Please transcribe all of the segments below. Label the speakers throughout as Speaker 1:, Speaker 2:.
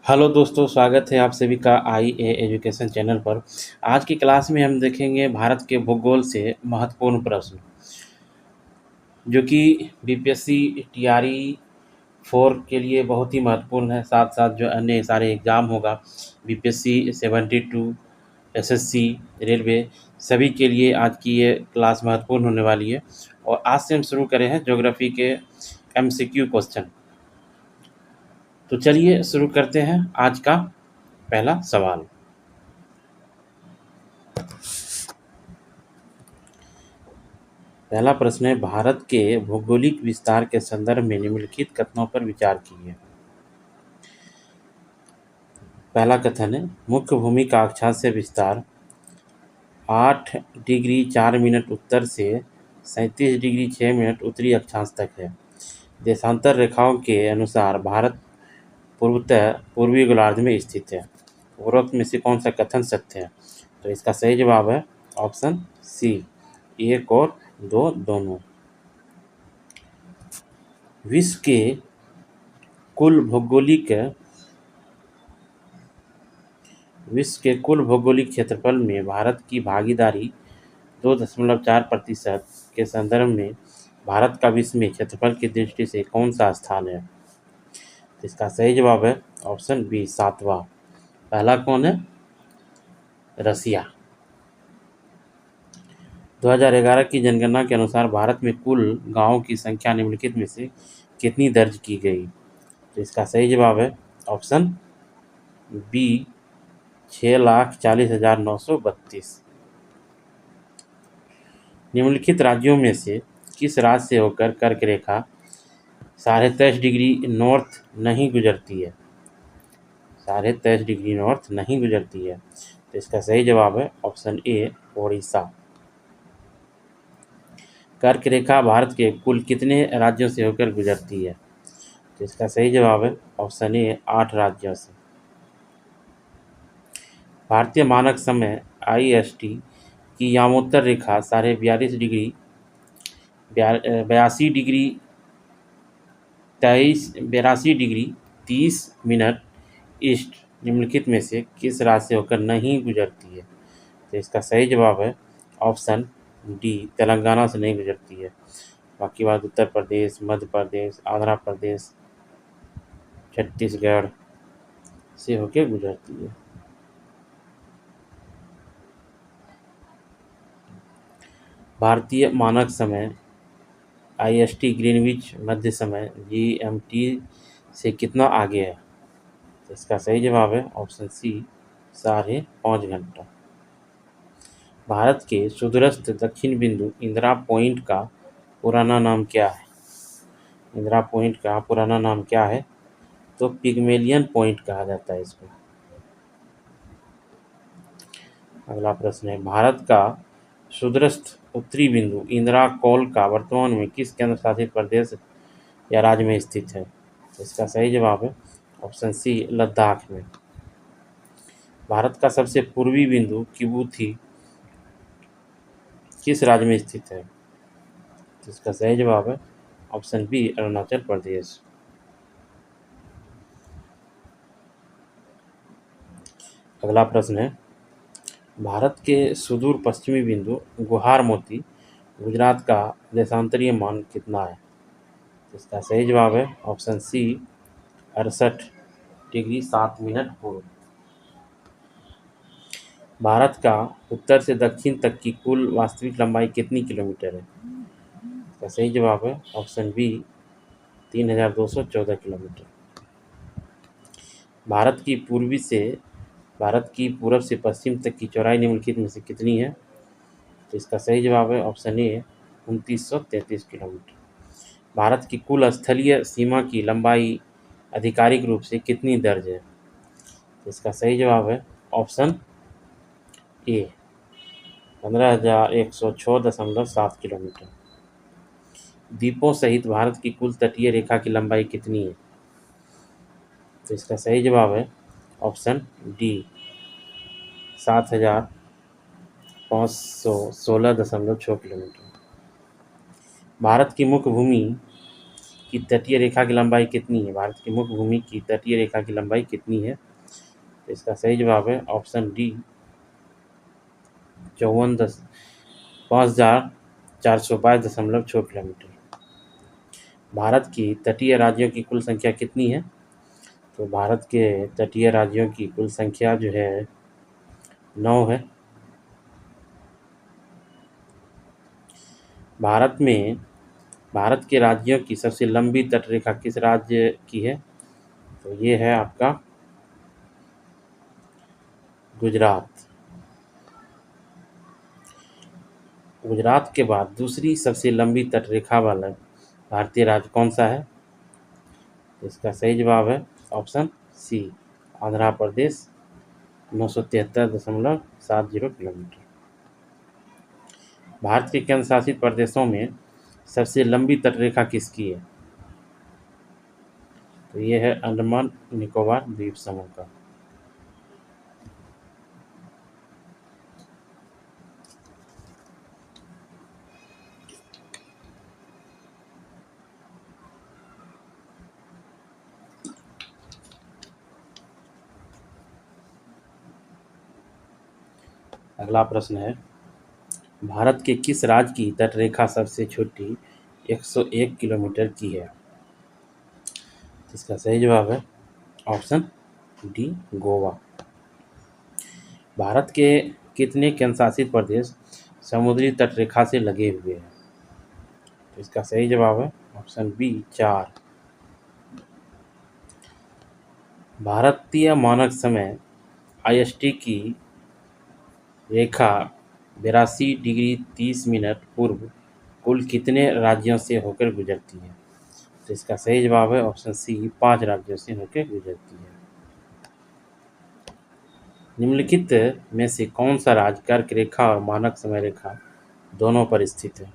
Speaker 1: Hello दोस्तों, स्वागत है आप सभी का आई ए एजुकेशन चैनल पर। आज की क्लास में हम देखेंगे भारत के भूगोल से महत्वपूर्ण प्रश्न, जो कि बीपीएससी टीआरई 4 के लिए बहुत ही महत्वपूर्ण है। साथ साथ जो अन्य सारे एग्ज़ाम होगा, बीपीएससी 72, एसएससी, रेलवे, सभी के लिए आज की ये क्लास महत्वपूर्ण होने वाली है। और आज से हम शुरू करें हैं ज्योग्राफी के एमसीक्यू क्वेश्चन। तो चलिए शुरू करते हैं आज का पहला सवाल। पहला प्रश्न है, भारत के भौगोलिक विस्तार के संदर्भ में निम्नलिखित कथनों पर विचार कीजिए। पहला कथन है, मुख्य भूमि का अक्षांशीय विस्तार 8 डिग्री 4 मिनट उत्तर से 37 डिग्री 6 मिनट उत्तरी अक्षांश तक है। देशांतर रेखाओं के अनुसार भारत पूर्वतः पूर्वी गोलार्ध में स्थित है। उपरोक्त में से कौन सा कथन सत्य है? तो इसका सही जवाब है ऑप्शन सी, 1 और 2 दोनों। विश्व के कुल भौगोलिक क्षेत्रफल में भारत की भागीदारी 2.4% के संदर्भ में भारत का विश्व में क्षेत्रफल की दृष्टि से कौन सा स्थान है? तो इसका सही जवाब है ऑप्शन बी, 7वां। पहला कौन है? रसिया। 2011 की जनगणना के अनुसार भारत में कुल गांवों की संख्या निम्नलिखित में से कितनी दर्ज की गई? तो इसका सही जवाब है ऑप्शन बी, 6,40,932। निम्नलिखित राज्यों में से किस राज्य से होकर कर्क रेखा 23.5 डिग्री नॉर्थ नहीं गुजरती है? 23.5 डिग्री नॉर्थ नहीं गुजरती है। तो इसका सही जवाब है ऑप्शन ए, ओडिशा। कर्क रेखा भारत के कुल कितने राज्यों से होकर गुजरती है? तो इसका सही जवाब है ऑप्शन ए, 8 राज्यों से। भारतीय मानक समय IST की यामोत्तर रेखा 82 डिग्री 30 मिनट ईस्ट निम्नलिखित में से किस राज्य से होकर नहीं गुजरती है? तो इसका सही जवाब है ऑप्शन डी, तेलंगाना से नहीं गुजरती है। बाकी बात उत्तर प्रदेश, मध्य प्रदेश, आंध्र प्रदेश, छत्तीसगढ़ से होकर गुजरती है। भारतीय मानक समय IST ग्रीनविच मध्य समय GMT से कितना आगे है? तो इसका सही जवाब है ऑप्शन सी, 5.5 घंटा। भारत के सुदूरस्थ दक्षिण बिंदु इंदिरा पॉइंट का पुराना नाम क्या है? इंदिरा पॉइंट का पुराना नाम क्या है? तो पिग्मेलियन पॉइंट कहा जाता है इसको। अगला प्रश्न है, भारत का सुदूरस्थ उत्तरी बिंदु इंदिरा कॉल का वर्तमान में किस केंद्र शासित प्रदेश या राज्य में स्थित है? तो इसका सही जवाब है ऑप्शन सी, लद्दाख में। भारत का सबसे पूर्वी बिंदु किबूथी किस राज्य में स्थित है? तो इसका सही जवाब है ऑप्शन बी, अरुणाचल प्रदेश। अगला प्रश्न है, भारत के सुदूर पश्चिमी बिंदु गुहार मोती गुजरात का देशांतरीय मान कितना है? तो इसका सही जवाब है ऑप्शन सी, 68 डिग्री 7 मिनट पूर्व। भारत का उत्तर से दक्षिण तक की कुल वास्तविक लंबाई कितनी किलोमीटर है? इसका सही जवाब है ऑप्शन बी, 3,214 किलोमीटर। भारत की पूरब से पश्चिम तक की चौड़ाई निम्नलिखित में से कितनी है? तो इसका सही जवाब है ऑप्शन ए, 2,933 किलोमीटर। भारत की कुल स्थलीय सीमा की लंबाई आधिकारिक रूप से कितनी दर्ज है? तो इसका सही जवाब है ऑप्शन ए, 15,106.7 किलोमीटर। द्वीपों सहित भारत की कुल तटीय रेखा की लंबाई कितनी है? तो इसका सही जवाब है ऑप्शन डी, 7,516.6 किलोमीटर। भारत की मुख्य भूमि की तटीय रेखा की लंबाई कितनी है? भारत की मुख्य भूमि की तटीय रेखा की लंबाई कितनी है? तो इसका सही जवाब है ऑप्शन डी 5,422.6 किलोमीटर। भारत की तटीय राज्यों की कुल संख्या कितनी है? तो भारत के तटीय राज्यों की कुल संख्या जो है 9 है। भारत के राज्यों की सबसे लंबी तटरेखा किस राज्य की है? तो ये है आपका गुजरात। गुजरात के बाद दूसरी सबसे लंबी तटरेखा वाला भारतीय राज्य कौन सा है? इसका सही जवाब है ऑप्शन सी आंध्र प्रदेश 973.70 किलोमीटर। भारत के केंद्र शासित प्रदेशों में सबसे लंबी तटरेखा किसकी है? तो ये है अंडमान निकोबार द्वीप समूह का। अगला प्रश्न है, भारत के किस राज्य की तटरेखा सबसे छोटी 101 किलोमीटर की है? इसका सही जवाब है ऑप्शन डी गोवा। भारत के कितने केंद्रशासित प्रदेश समुद्री तटरेखा से लगे हुए हैं? तो इसका सही जवाब है ऑप्शन बी 4। भारतीय मानक समय IST की रेखा 82 डिग्री 30 मिनट पूर्व कुल कितने राज्यों से होकर गुजरती है? तो इसका सही जवाब है ऑप्शन सी 5 राज्यों से होकर गुजरती है। निम्नलिखित में से कौन सा राज्य कर्क रेखा और मानक समय रेखा दोनों पर स्थित है?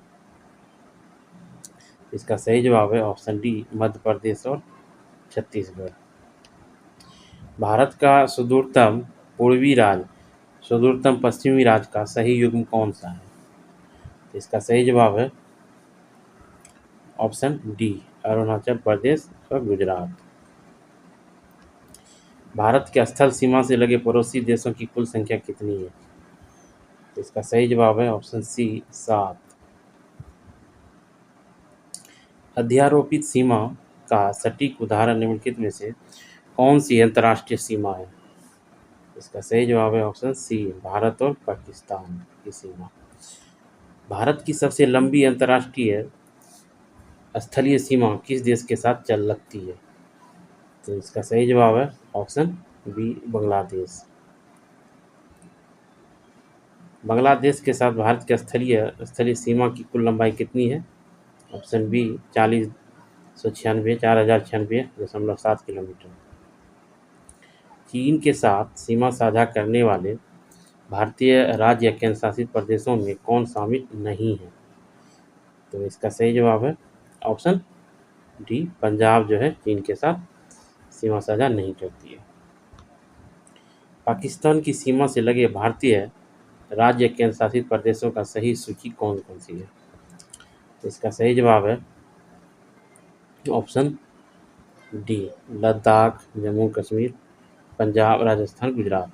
Speaker 1: इसका सही जवाब है ऑप्शन डी मध्य प्रदेश और छत्तीसगढ़। भारत का सुदूरतम पूर्वी राज्य सुदूरतम पश्चिमी राज्य का सही युग्म कौन सा है? इसका सही जवाब है ऑप्शन डी अरुणाचल प्रदेश और गुजरात। भारत के स्थल सीमा से लगे पड़ोसी देशों की कुल संख्या कितनी है? इसका सही जवाब है ऑप्शन सी 7। अध्यारोपित सीमा का सटीक उदाहरण निम्नलिखित में से कौन सी अंतर्राष्ट्रीय सीमा है? इसका सही जवाब है ऑप्शन सी भारत और पाकिस्तान की सीमा। भारत की सबसे लंबी अंतर्राष्ट्रीय स्थलीय सीमा किस देश के साथ चल लगती है? तो इसका सही जवाब है ऑप्शन बी बांग्लादेश। बांग्लादेश के साथ भारत की स्थलीय सीमा की कुल लंबाई कितनी है? Option B 4096 kilometre. चीन के साथ सीमा साझा करने वाले भारतीय राज्य या केंद्र शासित प्रदेशों में कौन शामिल नहीं है? तो इसका सही जवाब है ऑप्शन डी पंजाब जो है चीन के साथ सीमा साझा नहीं करती है। पाकिस्तान की सीमा से लगे भारतीय राज्य केंद्र शासित प्रदेशों का सही सूची कौन कौन सी है? तो इसका सही जवाब है ऑप्शन डी लद्दाख जम्मू कश्मीर पंजाब राजस्थान गुजरात।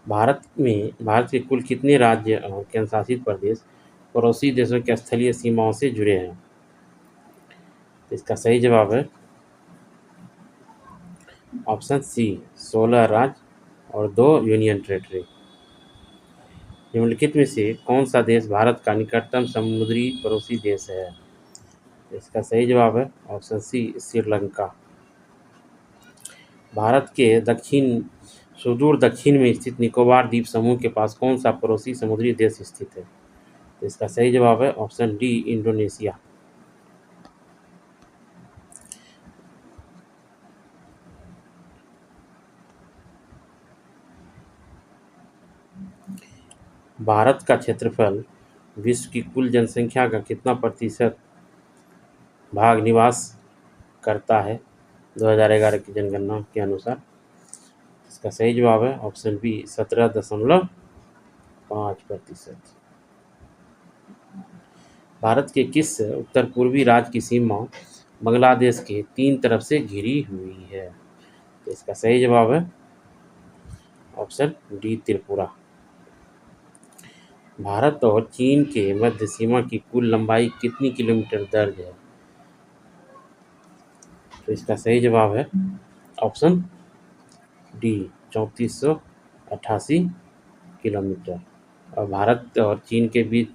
Speaker 1: भारत के कुल कितने राज्य और केंद्र शासित प्रदेश पड़ोसी देशों की स्थलीय सीमाओं से जुड़े हैं? तो इसका सही जवाब है ऑप्शन सी 16 राज्य और 2 यूनियन टेरेटरी। निम्नलिखित में से कौन सा देश भारत का निकटतम समुद्री पड़ोसी देश है? इसका सही जवाब है ऑप्शन सी श्रीलंका। भारत के सुदूर दक्षिण में स्थित निकोबार द्वीप समूह के पास कौन सा पड़ोसी समुद्री देश स्थित है? तो इसका सही जवाब है ऑप्शन डी इंडोनेशिया। भारत का क्षेत्रफल विश्व की कुल जनसंख्या का कितना प्रतिशत भाग निवास करता है 2011 की जनगणना के अनुसार? इसका सही जवाब है ऑप्शन बी 17.5%। भारत के किस उत्तर-पूर्वी राज्य की सीमा बांग्लादेश के 3 तरफ से घिरी हुई है? तो इसका सही जवाब है ऑप्शन डी त्रिपुरा। भारत और चीन के मध्य सीमा की कुल लंबाई कितनी किलोमीटर दर्ज है? तो इसका सही जवाब है ऑप्शन डी 3488 किलोमीटर। और भारत और चीन के बीच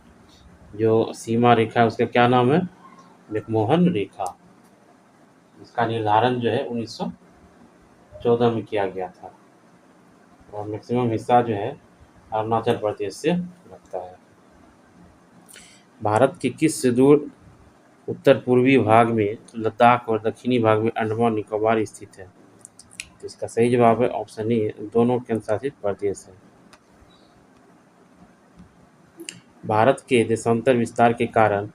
Speaker 1: जो सीमा रेखा है उसका क्या नाम है? मैकमोहन रेखा। इसका निर्धारण जो है 1914 में किया गया था और मैक्सिमम हिस्सा जो है अरुणाचल प्रदेश से लगता है। भारत के किस सुदूर उत्तर-पूर्वी भाग में लद्दाख और दक्षिणी भाग में अंडमान निकोबार स्थित है? तो इसका सही जवाब है ऑप्शन ए दोनों केंद्र शासित प्रदेश हैं। भारत के देशांतर विस्तार के कारण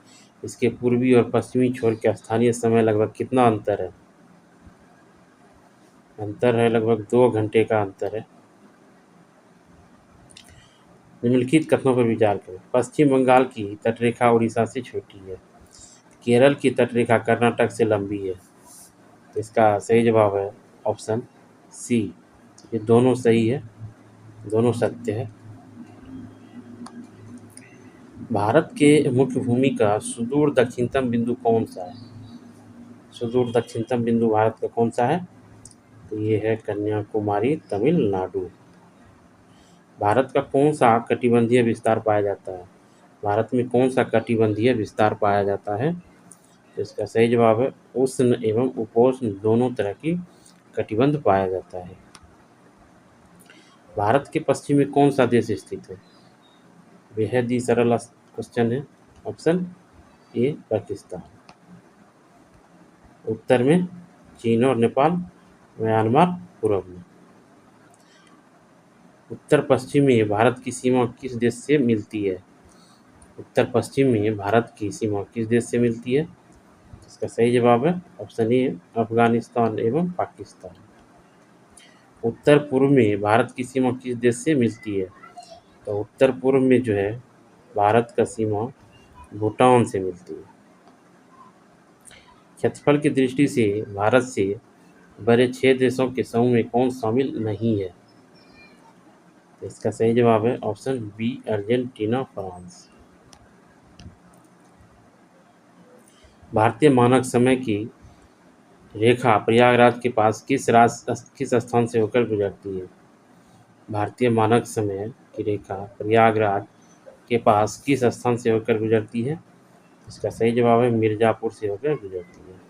Speaker 1: इसके पूर्वी और पश्चिमी छोर के स्थानीय समय लगभग कितना अंतर है? अंतर है लगभग 2 घंटे का अंतर है। निम्नलिखित कथनों पर विचार करें। पश्चिम बंगाल की तटरेखा उड़ीसा से छोटी है। केरल की तटरेखा कर्नाटक से लंबी है। तो इसका सही जवाब है ऑप्शन सी। ये दोनों सही है, दोनों सत्य है। भारत के मुख्य भूमि का सुदूर दक्षिणतम बिंदु कौन सा है? सुदूर दक्षिणतम बिंदु भारत का कौन सा है? तो ये है कन्याकुमारी, तमिलनाडु। भारत का कौन सा कटिबंधीय विस्तार पाया जाता है? भारत में कौन सा कटिबंधीय विस्तार पाया जाता है? तो इसका सही जवाब है उष्ण एवं उपोष्ण दोनों तरह की कटिबंध पाया जाता है। भारत के पश्चिम में कौन सा देश स्थित है? बेहद ही सरल क्वेश्चन है। ऑप्शन ए पाकिस्तान। उत्तर में चीन और नेपाल, म्यांमार पूर्व में। उत्तर पश्चिम में भारत की सीमा किस देश से मिलती है? उत्तर पश्चिम में भारत की सीमा किस देश से मिलती है? इसका सही जवाब है ऑप्शन ए अफगानिस्तान एवं पाकिस्तान। उत्तर पूर्व में भारत की सीमा किस देश से मिलती है? तो उत्तर पूर्व में जो है भारत का सीमा भूटान से मिलती है। क्षेत्रफल की दृष्टि से भारत से बड़े 6 देशों के समूह में कौन शामिल नहीं है? तो इसका सही जवाब है ऑप्शन बी अर्जेंटीना, फ्रांस। भारतीय मानक समय की रेखा प्रयागराज के पास किस स्थान से होकर गुजरती है? भारतीय मानक समय की रेखा प्रयागराज के पास किस स्थान से होकर गुजरती है? इसका सही जवाब है मिर्ज़ापुर से होकर गुजरती है।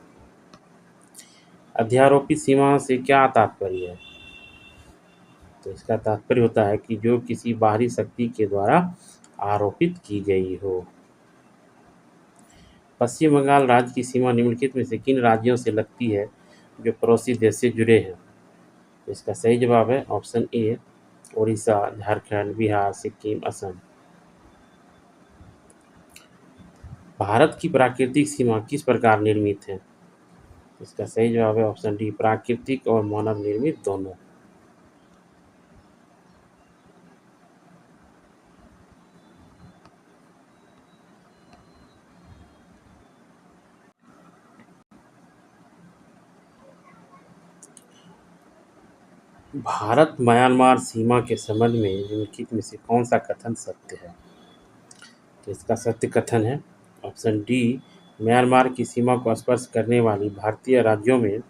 Speaker 1: अध्यारोपित सीमा से क्या तात्पर्य है? तो इसका तात्पर्य होता है कि जो किसी बाहरी शक्ति के द्वारा आरोपित की गई हो। पश्चिम बंगाल राज्य की सीमा निम्नलिखित में से किन राज्यों से लगती है जो पड़ोसी देश से जुड़े हैं? तो इसका सही जवाब है ऑप्शन ए उड़ीसा, झारखंड, बिहार, सिक्किम, असम। भारत की प्राकृतिक सीमा किस प्रकार निर्मित है? इसका सही जवाब है ऑप्शन डी प्राकृतिक और मानव निर्मित दोनों। भारत म्यांमार सीमा के संबंध में निम्नलिखित में से कौन सा कथन सत्य है? तो इसका सत्य कथन है ऑप्शन डी म्यांमार की सीमा को स्पर्श करने वाली भारतीय राज्यों में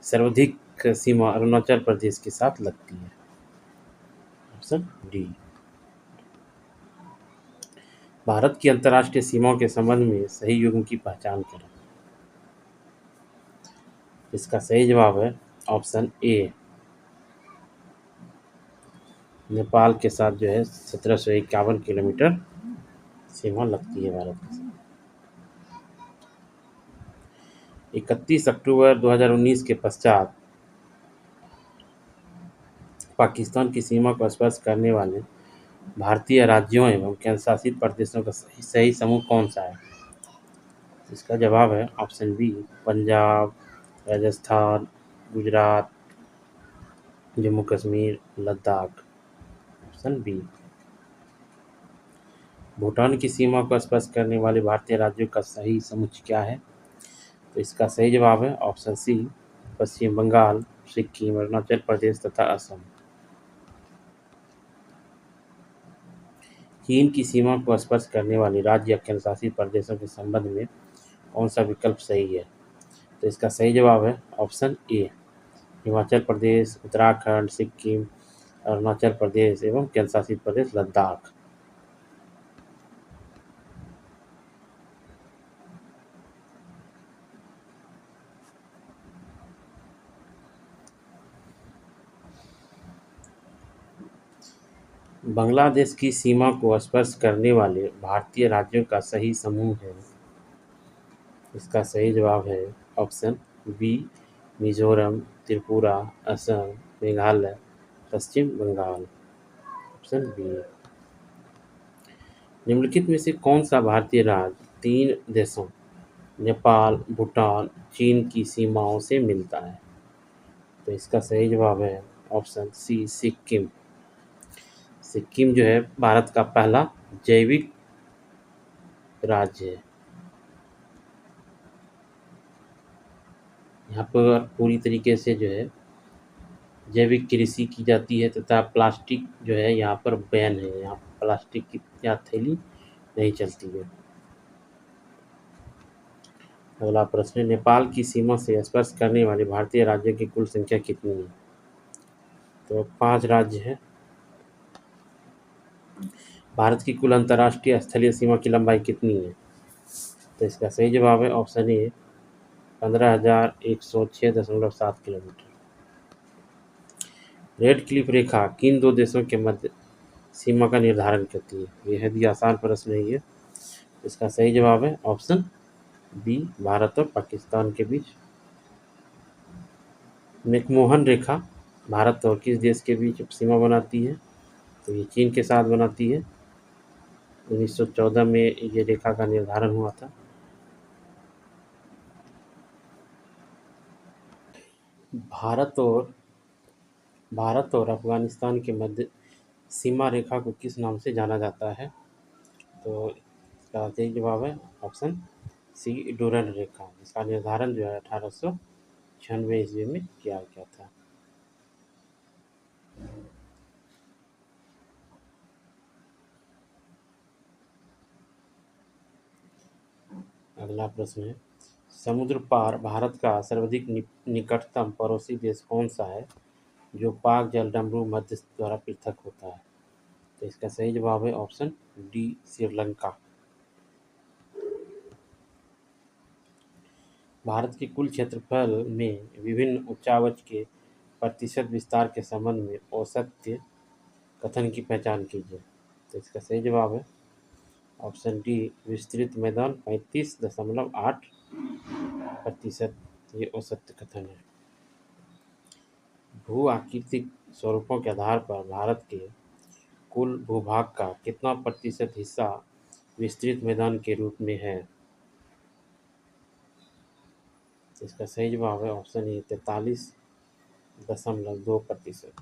Speaker 1: सर्वाधिक सीमा अरुणाचल प्रदेश के साथ लगती है। Option D. भारत की अंतर्राष्ट्रीय सीमाओं के संबंध में सही युग्म की पहचान करें। इसका सही जवाब है ऑप्शन ए नेपाल के साथ जो है 1751 किलोमीटर सीमा लगती है भारत के साथ। 31 अक्टूबर 2019 के पश्चात पाकिस्तान की सीमा को स्पर्श करने वाले भारतीय राज्यों एवं केंद्र शासित प्रदेशों का सही समूह कौन सा है? इसका जवाब है option B Punjab, Rajasthan, Gujarat, Jammu Kashmir, Ladakh. Option B. Bhutan की सीमा को स्पर्श करने वाले भारतीय राज्यों का सही समुच्चय क्या है? तो इसका सही जवाब है ऑप्शन सी, पश्चिम बंगाल, सिक्किम, अरुणाचल प्रदेश तथा असम। चीन की सीमा को स्पर्श करने वाले राज्य या केंद्रशासित प्रदेशों के संबंध में कौन सा विकल्प सही है? तो इसका सही जवाब है ऑप्शन ए, हिमाचल प्रदेश, उत्तराखंड, सिक्किम, अरुणाचल प्रदेश एवं केंद्रशासित प्रदेश लद्दाख। बांग्लादेश की सीमा को स्पर्श करने वाले भारतीय राज्यों का सही समूह है। इसका सही जवाब है option B, Mizoram, Tripura, Assam, Meghalaya, Paschim Bangal. Option B. निम्नलिखित में से कौन सा भारतीय राज्य तीन देशों नेपाल, भूटान, चीन की सीमाओं से मिलता है? तो इसका सही जवाब है ऑप्शन सी, सिक्किम। सिक्किम जो है भारत का पहला जैविक राज्य है। यहाँ पर पूरी तरीके से जो है जैविक कृषि की जाती है तथा प्लास्टिक जो है यहाँ पर बैन है। यहाँ प्लास्टिक की या थैली नहीं चलती है। अगला प्रश्न है, नेपाल की सीमा से स्पर्श करने वाले भारतीय राज्यों की कुल संख्या कितनी है? तो 5 राज्य हैं। भारत की कुल अंतर्राष्ट्रीय स्थलीय सीमा की लंबाई कितनी है? तो इसका सही जवाब है option A, 15,106.7 kilometre. Radcliffe रेखा किन दो देशों के मध्य सीमा का निर्धारण करती है? बेहद ही आसान प्रश्न है ये। इसका सही जवाब है ऑप्शन बी, भारत और पाकिस्तान के बीच। मैकमोहन रेखा भारत और किस देश के बीच सीमा बनाती है? तो ये चीन के साथ बनाती है। 1914 में ये रेखा का निर्धारण हुआ था। भारत और भारत और अफगानिस्तान के मध्य सीमा रेखा को किस नाम से जाना जाता है? तो इसका सही जवाब है ऑप्शन सी, डूरन रेखा। इसका निर्धारण जो है 1896 ईस्वी में किया गया था। अगला प्रश्न है, समुद्र पार भारत का सर्वाधिक निकटतम पड़ोसी देश कौन सा है जो पाक जलडमरू मध्य द्वारा पृथक होता है? तो इसका सही जवाब है ऑप्शन डी, श्रीलंका। भारत के कुल क्षेत्रफल में विभिन्न उच्चावच के प्रतिशत विस्तार के संबंध में औसत्य कथन की पहचान कीजिए। तो इसका सही जवाब है ऑप्शन डी, विस्तृत मैदान 35.8%। ये औसत कथन है। भू आकृतिक स्वरूपों के आधार पर भारत के कुल भूभाग का कितना प्रतिशत हिस्सा विस्तृत मैदान के रूप में है? इसका सही जवाब है ऑप्शन ए, 43.2%।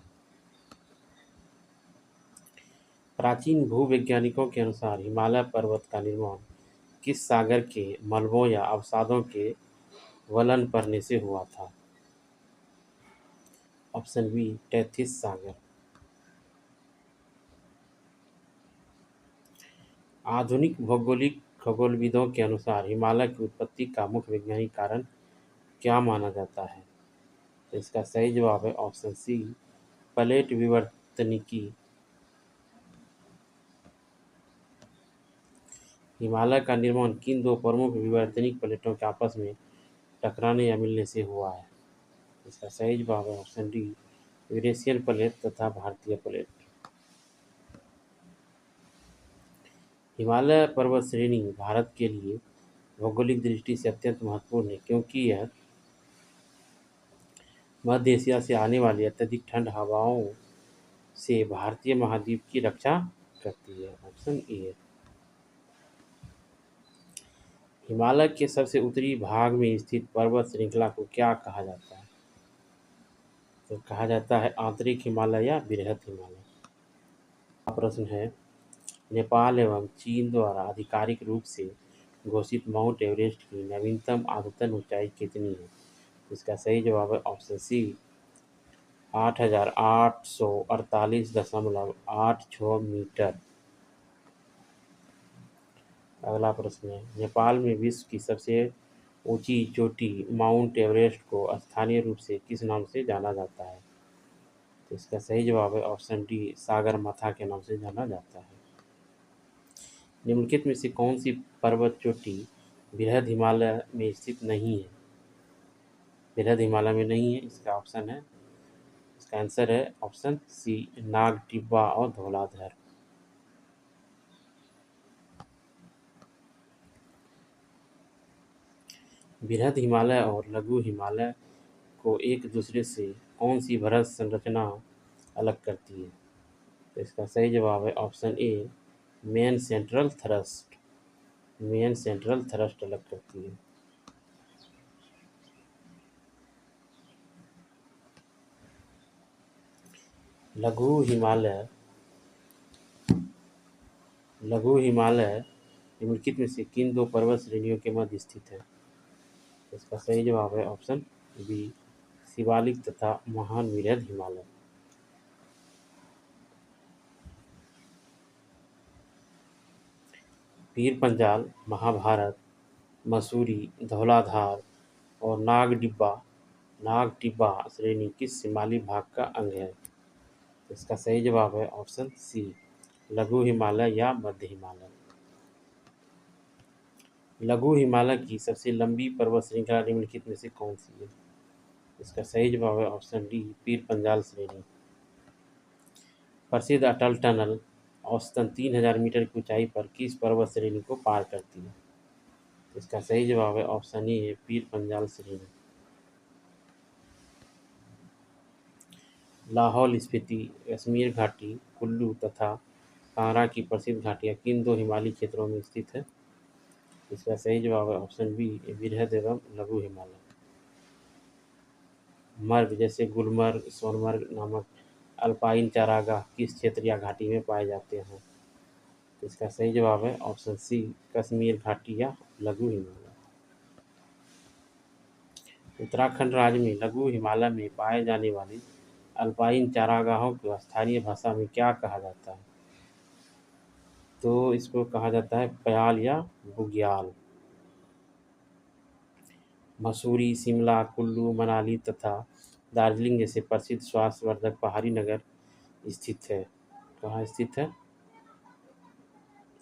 Speaker 1: प्राचीन भूवैज्ञानिकों के अनुसार हिमालय पर्वत का निर्माण किस सागर के मलबों या अवसादों के वलन पड़ने से हुआ था? ऑप्शन बी, टेथिस सागर। आधुनिक भौगोलिक खगोलविदों के अनुसार हिमालय की उत्पत्ति का मुख्य वैज्ञानिक कारण क्या माना जाता है? तो इसका सही जवाब है ऑप्शन सी, प्लेट विवर्तनिकी। हिमालय का निर्माण किन दो प्रमुख विवर्तनिक प्लेटों के आपस में टकराने या मिलने से हुआ है? इसका सही जवाब है ऑप्शन डी, यूरेशियन प्लेट तथा भारतीय प्लेट। हिमालय पर्वत श्रेणी भारत के लिए भौगोलिक दृष्टि से अत्यंत महत्वपूर्ण है क्योंकि यह मध्य एशिया से आने वाली अत्यधिक ठंड हवाओं से भारतीय महाद्वीप की रक्षा करती है। ऑप्शन ए। हिमालय के सबसे उत्तरी भाग में स्थित पर्वत श्रृंखला को क्या कहा जाता है? तो कहा जाता है आंतरिक हिमालय या बृहत हिमालय। प्रश्न है, नेपाल एवं चीन द्वारा आधिकारिक रूप से घोषित माउंट एवरेस्ट की नवीनतम आदतन ऊंचाई कितनी है? इसका सही जवाब है ऑप्शन सी 8,848.86 मीटर। अगला प्रश्न है, नेपाल में विश्व की सबसे ऊंची चोटी माउंट एवरेस्ट को स्थानीय रूप से किस नाम से जाना जाता है? तो इसका सही जवाब है ऑप्शन डी सागरमाथा के नाम से जाना जाता है। निम्नलिखित में से कौन सी पर्वत चोटी बृहद हिमालय में स्थित नहीं है? बृहद हिमालय में नहीं है, इसका ऑप्शन है, इसका आंसर है ऑप्शन सी नाग टिब्बा और धौलाधर। बृहद हिमालय और लघु हिमालय को एक दूसरे से कौन सी भरत संरचना अलग करती है? तो इसका सही जवाब है ऑप्शन ए main central thrust. Main central thrust अलग करती है। लघु हिमालय लघु हिमालय निम्नलिखित में से किन दो पर्वत श्रेणियों के मध्य स्थित है? इसका सही जवाब है ऑप्शन बी शिवालिक तथा महान वृहद हिमालय। पीर पंजाल, महाभारत, मसूरी, धौलाधार और नाग टिब्बा श्रेणी किस शिमाली भाग का अंग है? इसका सही जवाब है ऑप्शन सी लघु हिमालय या मध्य हिमालय। लघु हिमालय की सबसे लंबी पर्वत श्रृंखला निम्नलिखित में से कौन सी है? इसका सही जवाब है ऑप्शन डी पीर पंजाल श्रेणी। प्रसिद्ध अटल टनल औसतन 3000 मीटर की ऊंचाई पर किस पर्वत श्रेणी को पार करती है? इसका सही जवाब है ऑप्शन ए है पीर पंजाल श्रेणी। लाहौल स्पीति, कश्मीर घाटी, कुल्लू तथा कांगड़ा की प्रसिद्ध घाटियाँ किन दो हिमालयी क्षेत्रों में स्थित है? इसका सही जवाब है ऑप्शन बी वृहद एवं लघु हिमालय। मर्ग जैसे गुलमर्ग, सोनमर्ग नामक अल्पाइन चारागाह किस क्षेत्र या घाटी में पाए जाते हैं? इसका सही जवाब है ऑप्शन सी कश्मीर घाटी या लघु हिमालय। उत्तराखंड राज्य में लघु हिमालय में पाए जाने वाले अल्पाइन चारागाहों को स्थानीय भाषा में क्या कहा जाता है? तो इसको कहा जाता है प्याल या बुग्याल। मसूरी, शिमला, कुल्लू, मनाली तथा दार्जिलिंग जैसे प्रसिद्ध स्वास्थ्यवर्धक पहाड़ी नगर स्थित है। कहाँ स्थित है?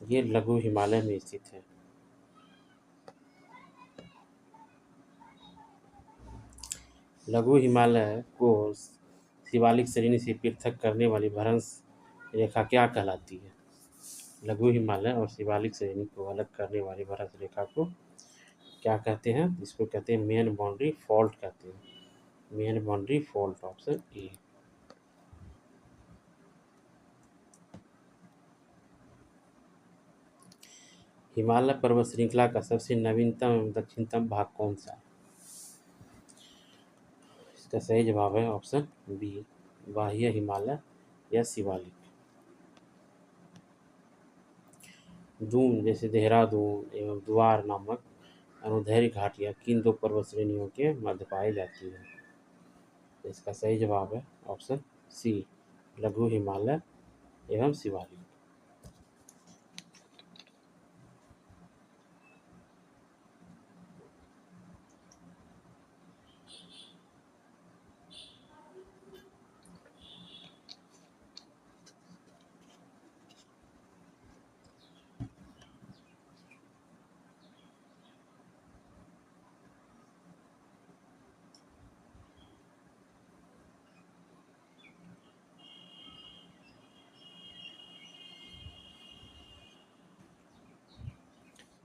Speaker 1: ये लघु हिमालय में स्थित है। लघु हिमालय को शिवालिक श्रेणी से पृथक करने वाली भ्रंश रेखा क्या कहलाती है? लघु हिमालय और शिवालिक श्रेणी को अलग करने वाली भ्रंश रेखा को क्या कहते हैं? इसको कहते हैं मेन बाउंड्री फॉल्ट कहते हैं। Main boundary fault option A. Himalaya पर्वत श्रृंखला का सबसे नवीनतम एवं दक्षिणतम भाग कौन सा है? इसका सही जवाब है ऑप्शन बी बाह्य हिमालय या शिवालिक। दून जैसे देहरादून एवं द्वार नामक अनुदैर्घ्य घाटियाँ किन दो पर्वत श्रेणियों के मध्य पाई जाती है? इसका सही जवाब है ऑप्शन सी लघु हिमालय एवं शिवालिक।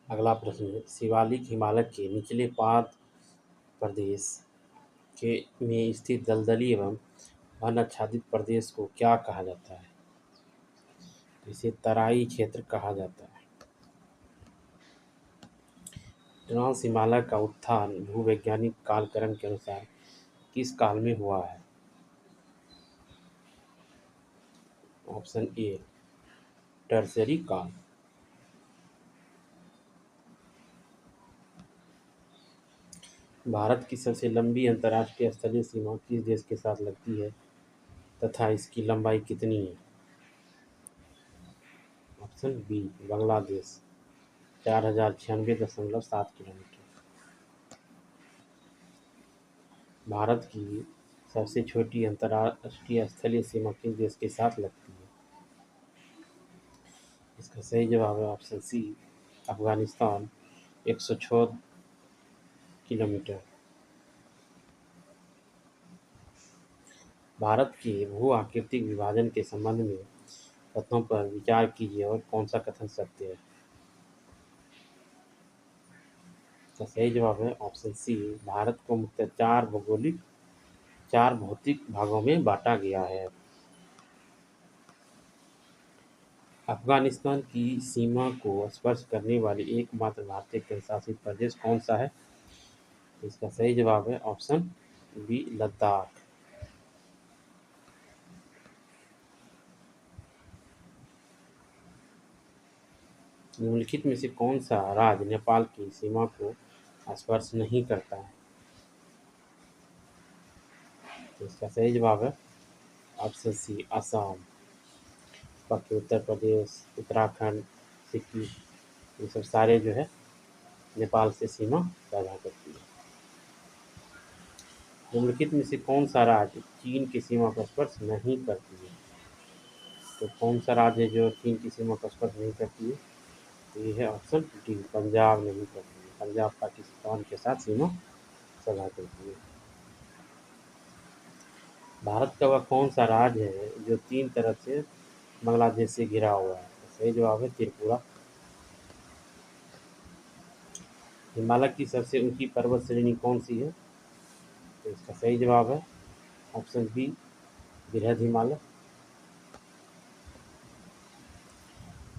Speaker 1: अगला प्रश्न है, शिवालिक हिमालय के निचले पाद प्रदेश के में स्थित दलदली एवं वन आच्छादित प्रदेश को क्या कहा जाता है? इसे तराई क्षेत्र कहा जाता है। ट्रांस हिमालय का उत्थान भूवैज्ञानिक कालक्रम के अनुसार किस काल में हुआ है? ऑप्शन ए टर्शरी काल। भारत की सबसे लंबी अंतर्राष्ट्रीय स्थलीय सीमा किस देश के साथ लगती है तथा इसकी लंबाई कितनी है? Option B Bangladesh, 4096.7 kilometre. Bharat की सबसे छोटी अंतर्राष्ट्रीय स्थलीय सीमा किस देश के साथ लगती है? इसका सही जवाब है option C Afghanistan, 106 kilometre. Bharat के भू आकृतिक विभाजन के संबंध में कथनों पर विचार कीजिए और कौन सा कथन सत्य है? इसका सही जवाब है ऑप्शन सी भारत को मुख्यतः चार भौतिक भागों में बांटा गया है। अफगानिस्तान की सीमा को स्पर्श करने वाली एकमात्र भारतीय केंद्रशासित प्रदेश कौन सा है? इसका सही जवाब है ऑप्शन बी लद्दाख। निम्नलिखित में से कौन सा राज्य नेपाल की सीमा को स्पर्श नहीं करता है? तो इसका सही जवाब है ऑप्शन सी असम। बाकी उत्तर प्रदेश, उत्तराखंड, सिक्किम, ये सब सारे जो है नेपाल से सीमा साझा करती है। निम्नलिखित में से कौन सा राज्य चीन की सीमा को स्पर्श नहीं करती है? तो कौन सा राज्य है जो चीन की सीमा को स्पर्श नहीं करती है? तो ये है ऑप्शन डी पंजाब नहीं करती है। पंजाब पाकिस्तान के साथ सीमा साझा करती है। भारत का वह कौन सा राज्य है जो तीन तरफ से बांग्लादेश से घिरा हुआ है? तो सही जवाब है त्रिपुरा। हिमालय की सबसे ऊंची पर्वत श्रेणी कौन सी है? तो इसका सही जवाब है ऑप्शन बी बृहद हिमालय।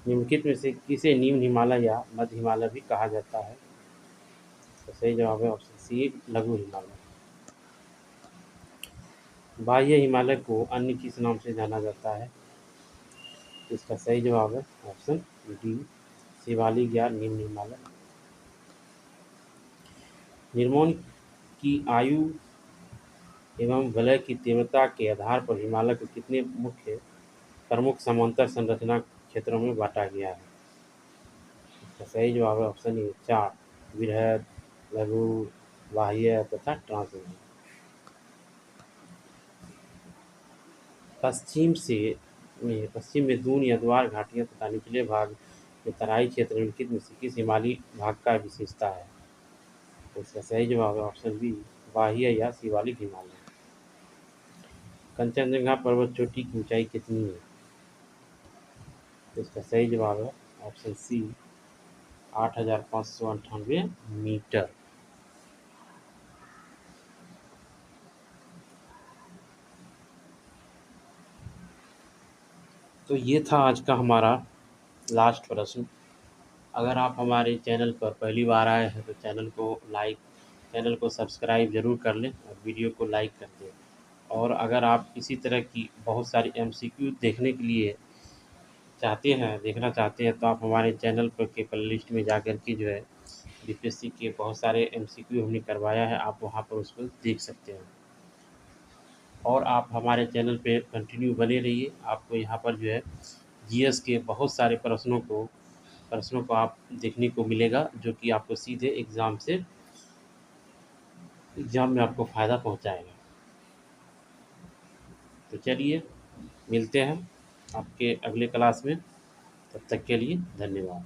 Speaker 1: निम्नलिखित में से किसे निम्न हिमालय या मध्य हिमालय भी कहा जाता है? तो सही जवाब है ऑप्शन सी लघु हिमालय। बाह्य हिमालय को अन्य किस नाम से जाना जाता है? इसका सही जवाब है ऑप्शन डी शिवालिक या निम्न हिमालय। निर्मोन की आयु एवं वलय की तीव्रता के आधार पर हिमालय को कितने प्रमुख समांतर संरचना क्षेत्रों में बांटा गया है? इसका सही जवाब है ऑप्शन ए 4 बृहद, लघु, बाह्य तथा ट्रांस। पश्चिम में दून या द्वार घाटियां तथा निचले भाग के तराई क्षेत्र निम्नलिखित में से किस हिमालयी भाग का विशेषता है? तो इसका सही जवाब है ऑप्शन बी बाह्य या शिवालिक हिमालय। कंचनजंगा पर्वत चोटी की ऊंचाई कितनी है? तो इसका सही जवाब है ऑप्शन सी 8,598 मीटर। तो ये था आज का हमारा लास्ट प्रश्न। अगर आप हमारे चैनल पर पहली बार आए हैं तो चैनल को सब्सक्राइब ज़रूर कर लें और वीडियो को लाइक कर दें। और अगर आप इसी तरह की बहुत सारी एमसीक्यू देखना चाहते हैं तो आप हमारे चैनल पर के प्लेलिस्ट में जाकर के जो है बीपीएससी के बहुत सारे एमसीक्यू हमने करवाया है, आप वहाँ पर उसको देख सकते हैं। और आप हमारे चैनल पे कंटिन्यू बने रहिए, आपको यहाँ पर जो है जीएस के बहुत सारे प्रश्नों को आप देखने को मिलेगा जो कि आपको सीधे एग्ज़ाम में आपको फ़ायदा पहुँचाएगा। तो चलिए मिलते हैं आपके अगले क्लास में, तब तक के लिए धन्यवाद।